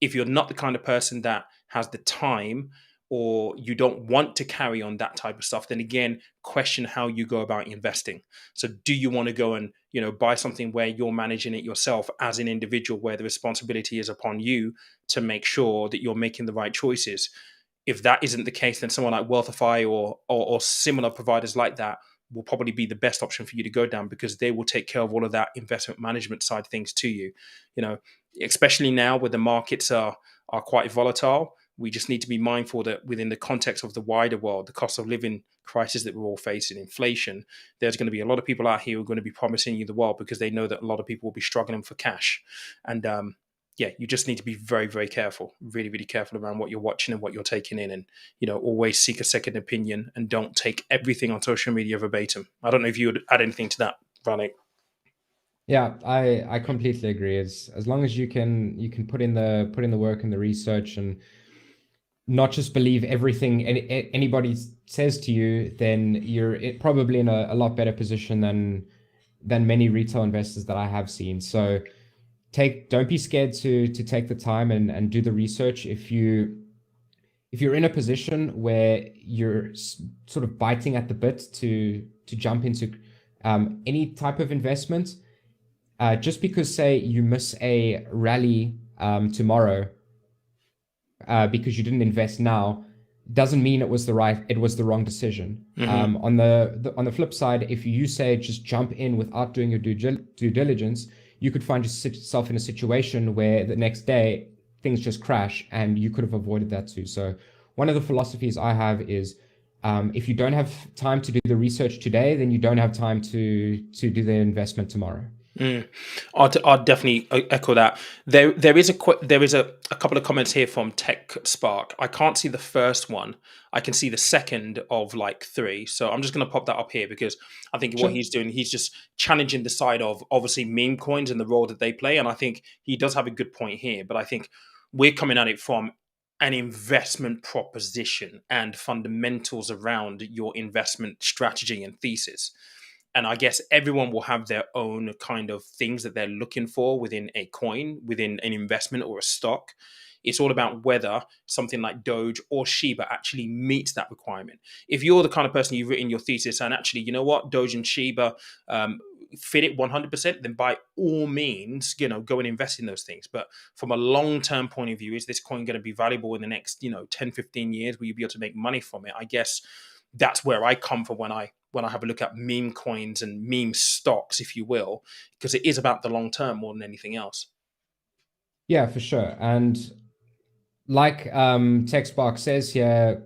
If you're not the kind of person that has the time, or you don't want to carry on that type of stuff, then again, question how you go about investing. So do you want to go and, buy something where you're managing it yourself as an individual, where the responsibility is upon you to make sure that you're making the right choices? If that isn't the case, then someone like Wealthify or similar providers like that will probably be the best option for you to go down, because they will take care of all of that investment management side of things to you. Especially now where the markets are quite volatile, we just need to be mindful that within the context of the wider world, the cost of living crisis that we're all facing, inflation, there's going to be a lot of people out here who are going to be promising you the world because they know that a lot of people will be struggling for cash. And yeah, you just need to be very, very careful, really, really careful around what you're watching and what you're taking in, and always seek a second opinion and don't take everything on social media verbatim. I don't know if you would add anything to that, Vanek. Yeah, I completely agree. As long as you can put in the work and the research and not just believe everything anybody says to you, then you're probably in a lot better position than many retail investors that I have seen. So don't be scared to take the time and do the research. If you're in a position where you're sort of biting at the bit to jump into any type of investment, just because say you miss a rally tomorrow because you didn't invest now, doesn't mean it was the wrong decision. On the flip side, if you say just jump in without doing your due diligence, you could find yourself in a situation where the next day things just crash, and you could have avoided that too. So one of the philosophies I have is, if you don't have time to do the research today, then you don't have time to do the investment tomorrow. I'd definitely echo that. There is a couple of comments here from TechSpark. I can't see the first one. I can see the second of like three. So I'm just going to pop that up here because I think what Sure. he's doing, he's just challenging the side of obviously meme coins and the role that they play. And I think he does have a good point here. But I think we're coming at it from an investment proposition and fundamentals around your investment strategy and thesis. And I guess everyone will have their own kind of things that they're looking for within a coin, within an investment or a stock. It's all about whether something like Doge or Shiba actually meets that requirement. If you're the kind of person you've written your thesis and actually, you know what, Doge and Shiba fit it 100%, then by all means, go and invest in those things. But from a long-term point of view, is this coin going to be valuable in the next, 10, 15 years? Will you be able to make money from it? I guess that's where I come from when I have a look at meme coins and meme stocks, if you will, because it is about the long term more than anything else. Yeah, for sure. And like TechSpark says here,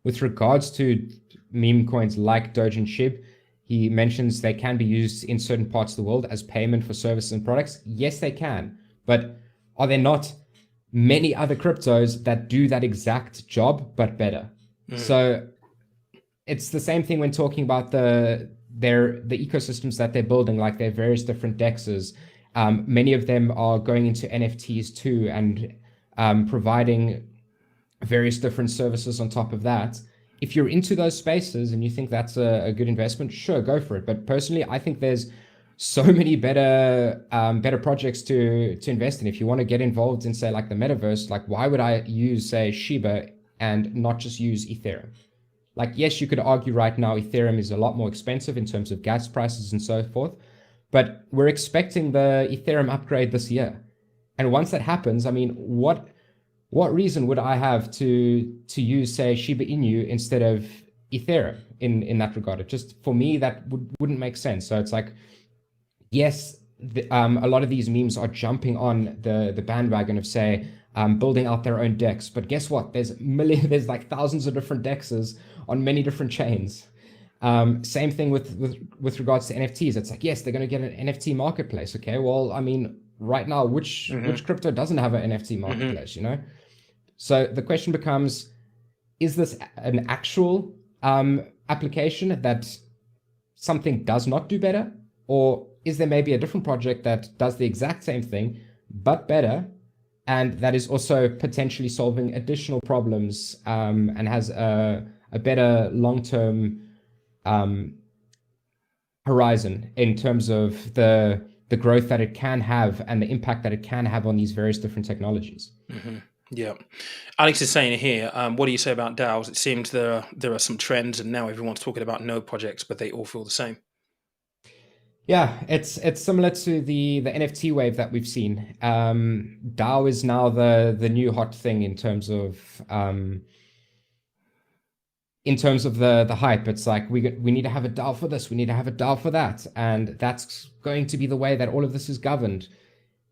with regards to meme coins like Doge and SHIB, he mentions they can be used in certain parts of the world as payment for services and products. Yes, they can. But are there not many other cryptos that do that exact job, but better? So it's the same thing when talking about the ecosystems that they're building, like their various different dexes. Many of them are going into NFTs too, and providing various different services on top of that. If you're into those spaces and you think that's a good investment, sure, go for it. But personally, I think there's so many better projects to invest in. If you want to get involved in, say, like the Metaverse, like why would I use, say, Shiba and not just use Ethereum? Like, yes, you could argue right now Ethereum is a lot more expensive in terms of gas prices and so forth, but we're expecting the Ethereum upgrade this year. And once that happens, I mean, what reason would I have to use, say, Shiba Inu instead of Ethereum in that regard? It just, for me, that wouldn't make sense. So it's like, yes, a lot of these memes are jumping on the bandwagon of, say, building out their own decks. But guess what? There's like thousands of different dexes on many different chains. Same thing with regards to NFTs. It's like, yes, they're going to get an NFT marketplace. Okay, well, I mean, right now, which crypto doesn't have an NFT marketplace? So the question becomes: is this an actual application that something does not do better, or is there maybe a different project that does the exact same thing but better, and that is also potentially solving additional problems and has a better long-term horizon in terms of the growth that it can have and the impact that it can have on these various different technologies? Yeah. Alex is saying here, what do you say about DAOs? It seems there are some trends and now everyone's talking about node projects, but they all feel the same. Yeah, it's similar to the NFT wave that we've seen. DAO is now the new hot thing in terms of the hype. It's like we need to have a DAO for this, we need to have a DAO for that, and that's going to be the way that all of this is governed.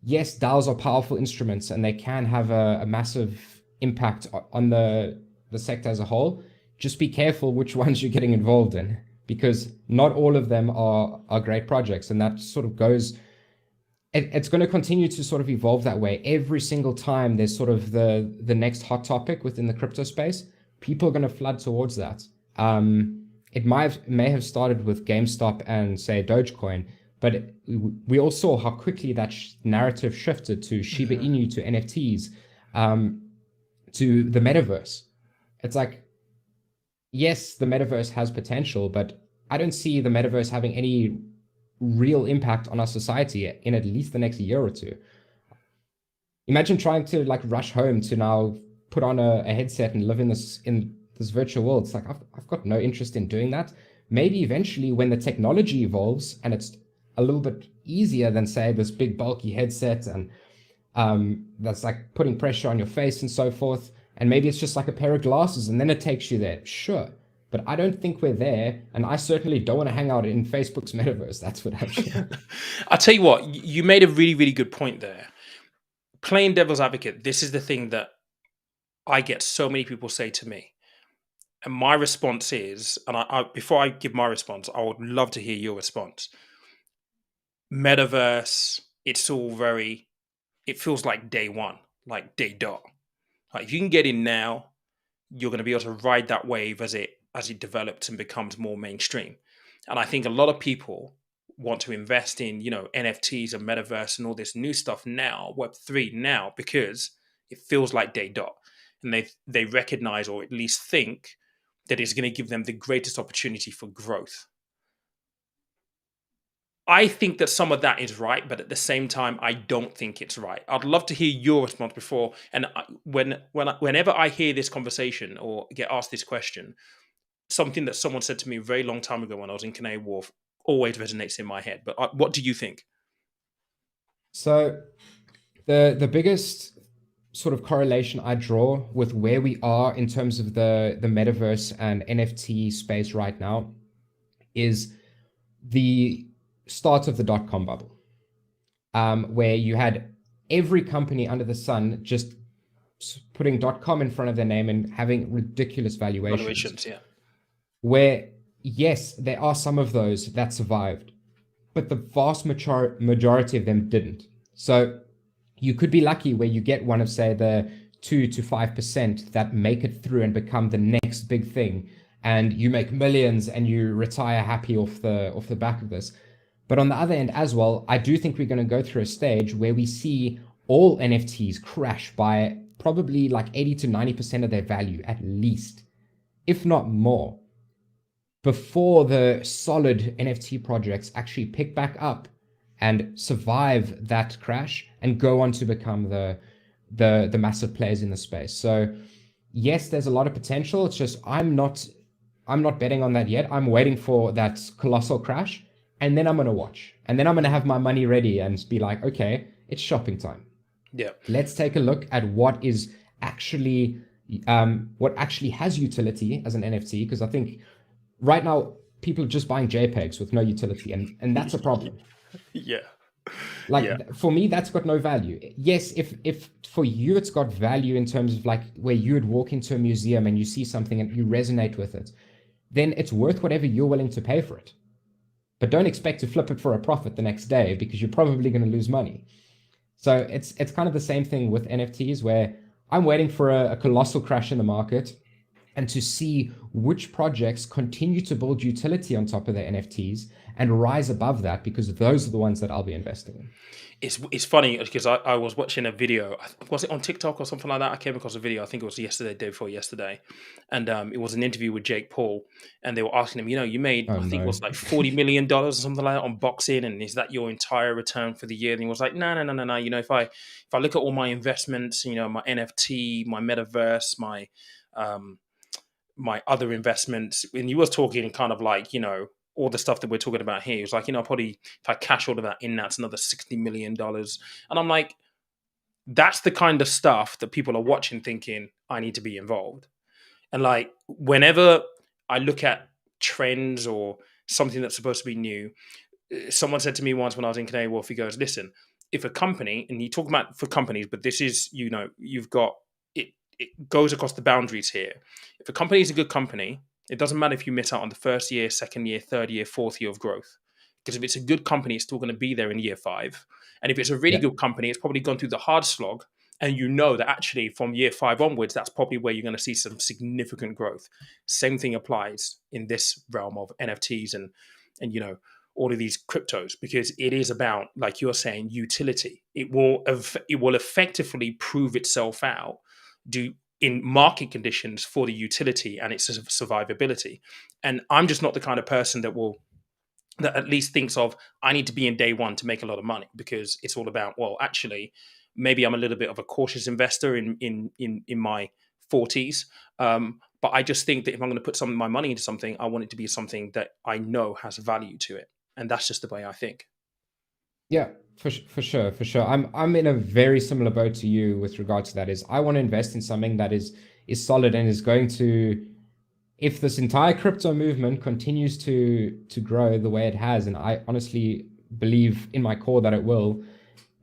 Yes, DAOs are powerful instruments and they can have a massive impact on the sector as a whole. Just be careful which ones you're getting involved in, because not all of them are great projects. And that sort of goes it's going to continue to sort of evolve that way. Every single time there's sort of the next hot topic within the crypto space, people are going to flood towards that. It may have started with GameStop and say Dogecoin, but we all saw how quickly that narrative shifted to Shiba Inu, to NFTs, to the Metaverse. It's like, yes, the Metaverse has potential, but I don't see the Metaverse having any real impact on our society in at least the next year or two. Imagine trying to like rush home to now put on a headset and live in this virtual world. It's like I've got no interest in doing that. Maybe eventually when the technology evolves and it's a little bit easier than say this big bulky headset and that's like putting pressure on your face and so forth. And maybe it's just like a pair of glasses and then it takes you there. Sure. But I don't think we're there. And I certainly don't want to hang out in Facebook's metaverse. That's what I'm sure. I'll tell you what, you made a really, really good point there. Playing devil's advocate, this is the thing that I get so many people say to me. And my response is, and before I give my response, I would love to hear your response. Metaverse, it's all very, it feels like day one, like day dot. Like if you can get in now, you're going to be able to ride that wave as it develops and becomes more mainstream. And I think a lot of people want to invest in, NFTs and Metaverse and all this new stuff now, Web3 now, because it feels like day dot. And they recognize, or at least think, that it's going to give them the greatest opportunity for growth. I think that some of that is right, but at the same time, I don't think it's right. I'd love to hear your response before. And whenever I hear this conversation or get asked this question, something that someone said to me a very long time ago when I was in Canary Wharf always resonates in my head. But what do you think? So the biggest sort of correlation I draw with where we are in terms of the metaverse and NFT space right now is the start of the dot-com bubble, where you had every company under the sun just putting .com in front of their name and having ridiculous valuations. Yeah. Where, yes, there are some of those that survived, but the vast majority of them didn't. So you could be lucky where you get one of, say, the 2 to 5% that make it through and become the next big thing, and you make millions and you retire happy off the back of this. But on the other end as well, I do think we're going to go through a stage where we see all NFTs crash by probably like 80 to 90% of their value, at least, if not more, before the solid NFT projects actually pick back up and survive that crash and go on to become the massive players in the space. So yes, there's a lot of potential. It's just I'm not betting on that yet. I'm waiting for that colossal crash. And then I'm going to watch. And then I'm going to have my money ready and be like, okay, it's shopping time. Yeah. Let's take a look at what is actually, what actually has utility as an NFT. Because I think right now, people are just buying JPEGs with no utility. And that's a problem. Yeah. Like for me, that's got no value. Yes, if for you it's got value in terms of like where you would walk into a museum and you see something and you resonate with it, then it's worth whatever you're willing to pay for it. But don't expect to flip it for a profit the next day because you're probably going to lose money. So it's kind of the same thing with NFTs where I'm waiting for a colossal crash in the market and to see which projects continue to build utility on top of their NFTs and rise above that, because those are the ones that I'll be investing in. It's funny because I was watching a video. Was it on TikTok or something like that? I came across a video. I think it was yesterday, day before yesterday, and it was an interview with Jake Paul, and they were asking him, you made I think it was like $40 million or something like that on boxing, and is that your entire return for the year? And he was like, no. If I look at all my investments, my NFT, my Metaverse, my other investments, and he was talking kind of like all the stuff that we're talking about here. It was like, probably if I cash all of that in, that's another $60 million. And I'm like, that's the kind of stuff that people are watching thinking, I need to be involved. And like, whenever I look at trends or something that's supposed to be new, someone said to me once when I was in Canary Wharf, he goes, listen, if a company, and you talk about for companies, but this is, you've got, it goes across the boundaries here. If a company is a good company, it doesn't matter if you miss out on the first year, second year, third year, fourth year of growth. Because if it's a good company, it's still going to be there in year 5. And if it's a really Yeah. good company, it's probably gone through the hard slog. And you know that actually from year 5 onwards, that's probably where you're going to see some significant growth. Same thing applies in this realm of NFTs and all of these cryptos, because it is about, like you're saying, utility. It will effectively prove itself out do in market conditions for the utility and its survivability. And I'm just not the kind of person that at least thinks of, I need to be in day one to make a lot of money, because it's all about, well, actually, maybe I'm a little bit of a cautious investor in my 40s. But I just think that if I'm going to put some of my money into something, I want it to be something that I know has value to it. And that's just the way I think. Yeah, for sure, for sure. I'm in a very similar boat to you with regard to that. Is I want to invest in something that is solid and is going to, if this entire crypto movement continues to grow the way it has, and I honestly believe in my core that it will,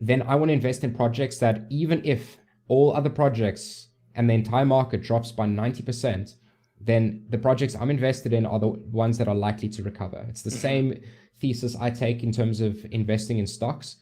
then I want to invest in projects that, even if all other projects and the entire market drops by 90%, then the projects I'm invested in are the ones that are likely to recover. It's the Hmm. same thesis I take in terms of investing in stocks.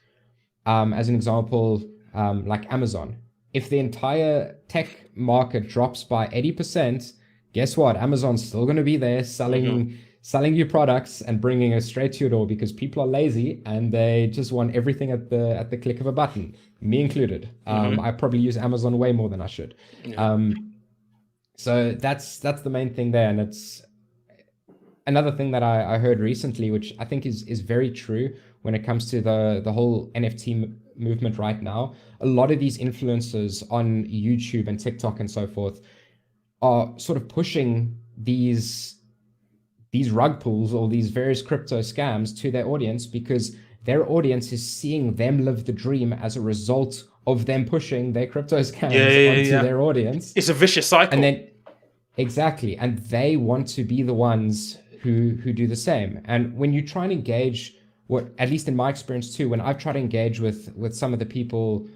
As an example, like Amazon. If the entire tech market drops by 80%, guess what? Amazon's still going to be there Hmm. selling you products and bringing it straight to your door, because people are lazy and they just want everything at the click of a button, me included. Hmm. I probably use Amazon way more than I should. Yeah. So that's the main thing there, and it's another thing that I heard recently, which I think is very true when it comes to the whole NFT movement right now. A lot of these influencers on YouTube and TikTok and so forth are sort of pushing these rug pulls or these various crypto scams to their audience, because their audience is seeing them live the dream as a result of them pushing their crypto Yeah, scams yeah, yeah, onto yeah. their audience. It's a vicious And cycle. then exactly, and they want to be the ones who do the same. And when you try and engage, what at least in my experience too, when I've tried to engage with some of the people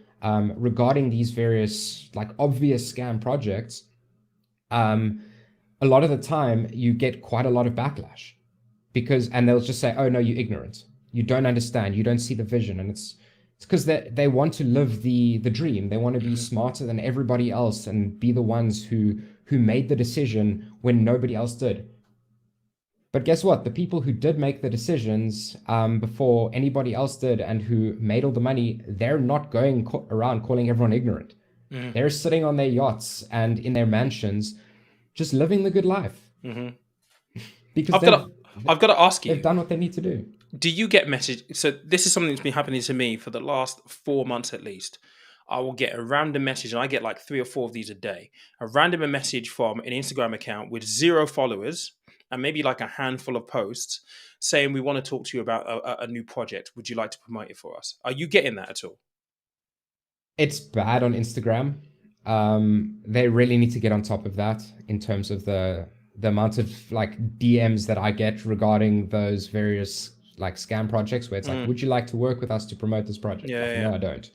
regarding these various like obvious scam projects, um, a lot of the time you get quite a lot of backlash, and they'll just say, "Oh no, you're ignorant. You don't understand. You don't see the vision." And it's because they want to live the dream. They want to be Hmm. smarter than everybody else and be the ones who made the decision when nobody else did. But guess what? The people who did make the decisions before anybody else did and who made all the money, they're not going around calling everyone ignorant. Hmm. They're sitting on their yachts and in their mansions, just living the good life, Hmm. because I've got to, I've got to ask they've you, done what they need to do. do you get message? So this is something that's been happening to me for the last 4 months at least. I will get a random message, and I get like 3 or 4 of these a day. A random message from an Instagram account with 0 followers and maybe like a handful of posts saying, "We want to talk to you about a new project. Would you like to promote it for us?" Are you getting that at all? It's bad on Instagram. They really need to get on top of that in terms of the amount of like DMs that I get regarding those various like scam projects, where it's like, Mm, would you like to work with us to promote this yeah, project? yeah, Like, yeah. no, I don't.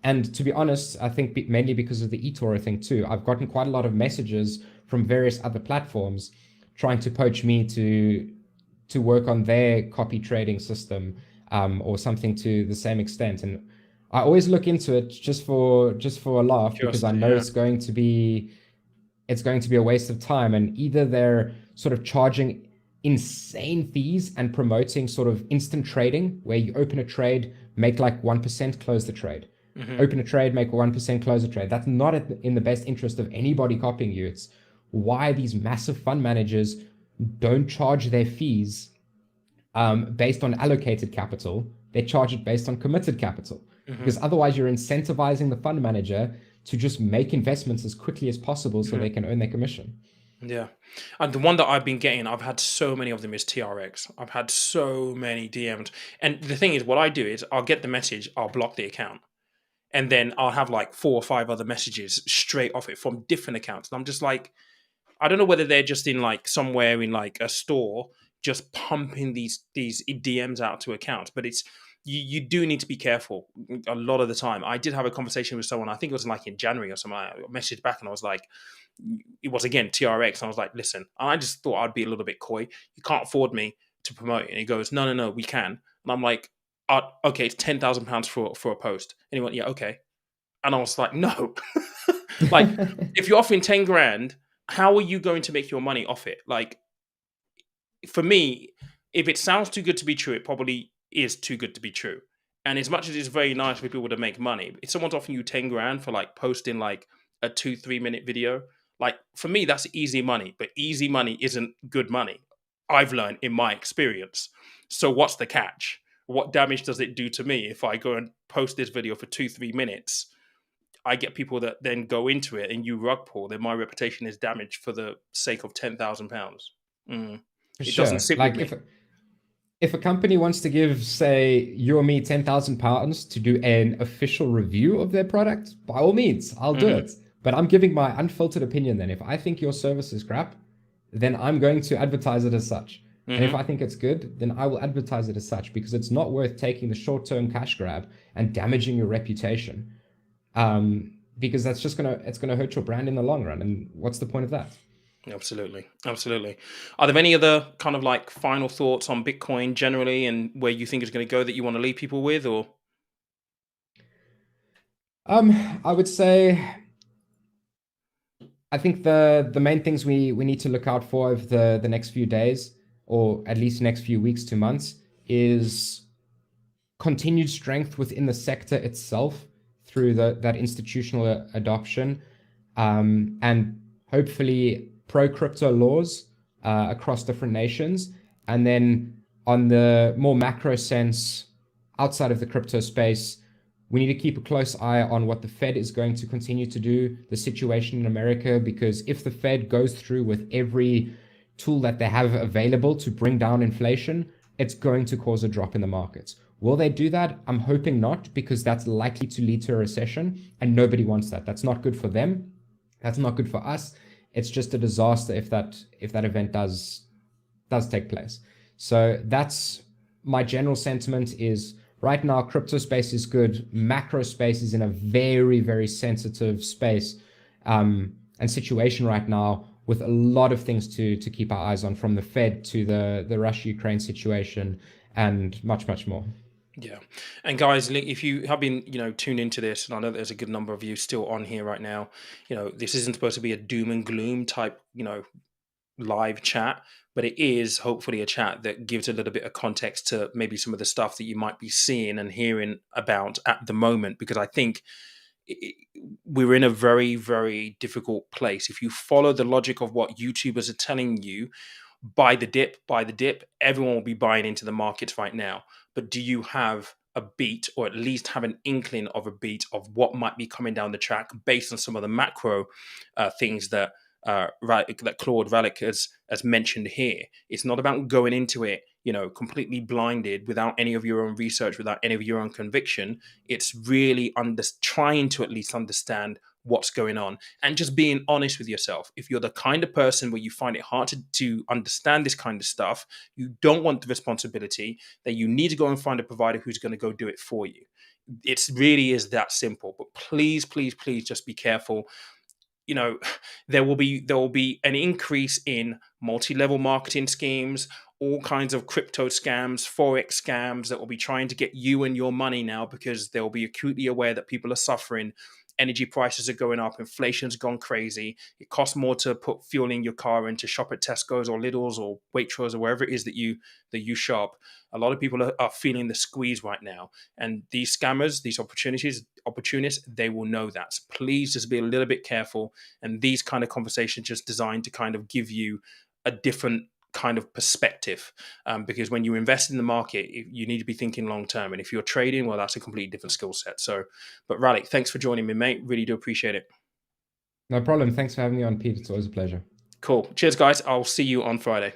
And to be honest, I think mainly because of the eToro thing too, I've gotten quite a lot of messages from various other platforms trying to poach me to work on their copy trading system, or something to the same extent. And I always look into it just for a laugh, because I Curiosity, know yeah. it's going to be a waste of time. And either they're sort of charging insane fees and promoting sort of instant trading, where you open a trade, make like 1%, close the trade. Hmm. Open a trade, make 1%, close a trade. That's not in the best interest of anybody copying you. It's why these massive fund managers don't charge their fees based on allocated capital. They charge it based on committed capital, Hmm. because otherwise you're incentivizing the fund manager to just make investments as quickly as possible so Hmm. they can earn their commission. Yeah. And the one that I've been getting, I've had so many of them, is TRX. I've had so many DMs. And the thing is, what I do is I'll get the message, I'll block the account. And then I'll have like 4 or 5 other messages straight off it from different accounts. And I'm just like, I don't know whether they're just in like somewhere in like a store just pumping these DMs out to accounts, but it's you do need to be careful a lot of the time. I did have a conversation with someone, I think it was like in January or something. I messaged back and I was like, it was again TRX. And I was like, listen, I just thought I'd be a little bit coy. You can't afford me. to promote it. And he goes, no, we can. And I'm like, okay, it's £10,000 for a post. And he went, yeah, okay. And I was like, no. Like, if you're offering 10 grand, how are you going to make your money off it? Like, for me, if it sounds too good to be true, it probably is too good to be true. And as much as it's very nice for people to make money, if someone's offering you 10 grand for like posting like a 2-3 minute video, like for me, that's easy money. But easy money isn't good money. I've learned in my experience. So what's the catch? What damage does it do to me if I go and post this video for 2-3 minutes? I get people that then go into it and you rug pull, then my reputation is damaged for the sake of £10,000. For It doesn't sure. sit with Like me. if a company wants to give, say, you or me £10,000 to do an official review of their product, by all means, I'll do Hmm. it. But I'm giving my unfiltered opinion then. If I think your service is crap, then I'm going to advertise it as such. And if Hmm. I think it's good, then I will advertise it as such because it's not worth taking the short-term cash grab and damaging your reputation. Because that's just gonna hurt your brand in the long run. And what's the point of that? Absolutely, absolutely. Are there any other kind of like final thoughts on Bitcoin generally and where you think it's going to go that you want to leave people with, or? I would say I think the main things we need to look out for over the next few days, or at least next few weeks to months, is continued strength within the sector itself through that institutional adoption, and hopefully pro crypto laws across different nations. And then on the more macro sense, outside of the crypto space, we need to keep a close eye on what the Fed is going to continue to do, the situation in America, because if the Fed goes through with every tool that they have available to bring down inflation, it's going to cause a drop in the markets. Will they do that? I'm hoping not, because that's likely to lead to a recession, and nobody wants that. That's not good for them. That's not good for us. It's just a disaster if that event does take place. So that's my general sentiment is right now crypto space is good. Macro space is in a very, very sensitive space and situation right now with a lot of things to keep our eyes on, from the Fed to the Russia-Ukraine situation and much, much more. Yeah. And guys, if you have been, tuned into this, and I know there's a good number of you still on here right now, this isn't supposed to be a doom and gloom type, live chat, but it is hopefully a chat that gives a little bit of context to maybe some of the stuff that you might be seeing and hearing about at the moment, because I think we're in a very, very difficult place. If you follow the logic of what YouTubers are telling you, buy the dip, everyone will be buying into the markets right now. But do you have a beat, or at least have an inkling of a beat of what might be coming down the track based on some of the macro things that that Claude Relic has mentioned here? It's not about going into it, completely blinded without any of your own research, without any of your own conviction. It's really trying to at least understand what's going on and just being honest with yourself. If you're the kind of person where you find it hard to understand this kind of stuff, you don't want the responsibility, then you need to go and find a provider who's going to go do it for you. It really is that simple. But please, please, please just be careful. you know there will be an increase in multi-level marketing schemes, all kinds of crypto scams, forex scams that will be trying to get you and your money now, because they'll be acutely aware that people are suffering. Energy prices are going up, inflation's gone crazy, it costs more to put fuel in your car and to shop at Tesco's or Lidl's or Waitrose or wherever it is that you shop. A lot of people are feeling the squeeze right now, and these scammers, these opportunists, they will know that. So please just be a little bit careful. And these kind of conversations just designed to kind of give you a different kind of perspective, because when you invest in the market, you need to be thinking long term, and if you're trading, well, that's a completely different skill set. So, but Ralik, thanks for joining me, mate. Really do appreciate it. No problem. Thanks for having me on, Pete. It's always a pleasure. Cool. Cheers, guys. I'll see you on Friday.